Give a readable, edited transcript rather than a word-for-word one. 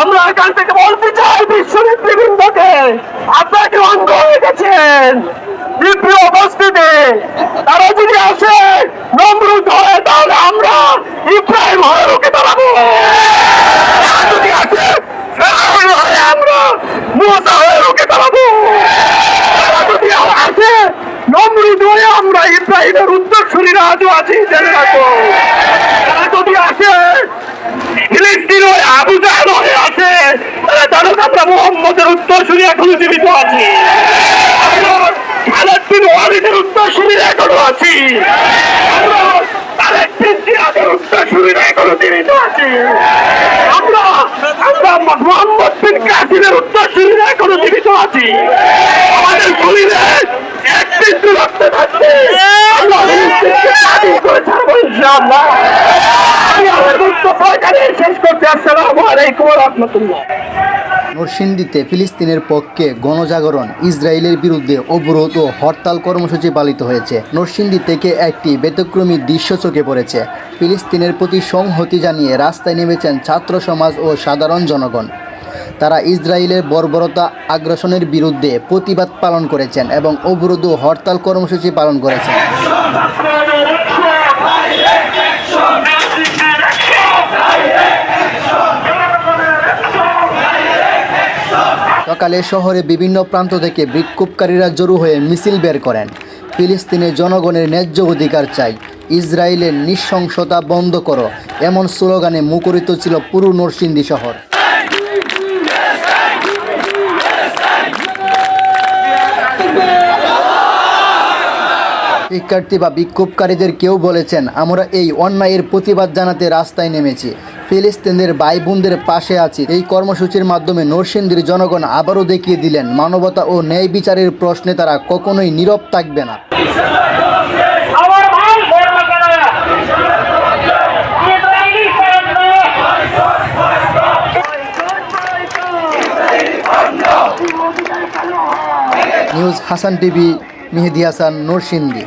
আমরা এখান থেকে বলতে চাই বিশ্ব নেতৃবৃন্দকে, আপনাকে অন্ধ হয়ে গেছেন বিপ্লব উপস্থিতি। তারা যদি আসে নমরুদ হয়ে, তাহলে আমরা ইব্রাহিম হয়ে রুখে দাঁড়াবো। যদি আসে ফেরাউন হয়ে, আমরা মুসা হয়ে রুখে দাঁড়াবো। তারা যদি আসে নমরুদ হয়ে, আমরা ইব্রাহিমের উত্তরসূরিরা আজও আছি, জেনে রাখো। তারা যদি আসে ফিলিস্তিন হয়ে, আবু জাহেল হয়ে আছে, তারা জানো আমরা মুহাম্মদের উত্তরসূরি এখনো জীবিত আছি। আমরা খালেদ বিন ওয়ালিদের উত্তরসূরি এখনো আছি। আমরা তারেক বিন জিয়াদের উত্তরসূরি এখনো জীবিত আছি। আমরা মুহাম্মদ বিন কাসিমের উত্তরসূরি এখনো জীবিত আছি। আমাদের শরীরে এক বিন্দু রক্ত থাকবে, আমরা ফিলিস্তিনকে স্বাধীন করে ছাড়বো ইনশাআল্লাহ। আমি আমার বক্তব্য এখানে শেষ করতে। আসসালামু আলাইকুম ওয়া রাহমাতুল্লাহ। নরসিংদীতে ফিলিস্তিনের পক্ষে গণজাগরণ, ইসরায়েলের বিরুদ্ধে অবরোধ ও হরতাল কর্মসূচি পালিত হয়েছে। নরসিংদী থেকে একটি ব্যতিক্রমী দৃশ্য চোখে পড়েছে। ফিলিস্তিনের প্রতি সংহতি জানিয়ে রাস্তায় নেমেছেন ছাত্র সমাজ ও সাধারণ জনগণ। তারা ইসরায়েলের বর্বরতা আগ্রাসনের বিরুদ্ধে প্রতিবাদ পালন করেছেন এবং অবরোধ ও হরতাল কর্মসূচি পালন করেছেন। সকালে শহরে বিভিন্ন প্রান্ত থেকে বিক্ষোভকারীরা জড়ো হয়ে মিছিল বের করেন। ফিলিস্তিনের জনগণের ন্যায্য অধিকার চাই, ইসরায়েলের নৃশংসতা বন্ধ করো, এমন স্লোগানে মুখরিত ছিল পুরো নরসিংদী শহর। শিক্ষার্থী বা বিক্ষোভকারীদের কেউ বলেছেন, আমরা এই অন্যায়ের প্রতিবাদ জানাতে রাস্তায় নেমেছি, ফিলিস্তিনের ভাই বোনদের পাশে আছি। এই কর্মসূচির মাধ্যমে নরসিংদীর জনগণ আবারও দেখিয়ে দিলেন, মানবতা ও ন্যায় বিচারের প্রশ্নে তারা কখনোই নীরব থাকবে না। নিউজ হাসান টিভি, মেহেদী হাসান, নরসিংদী।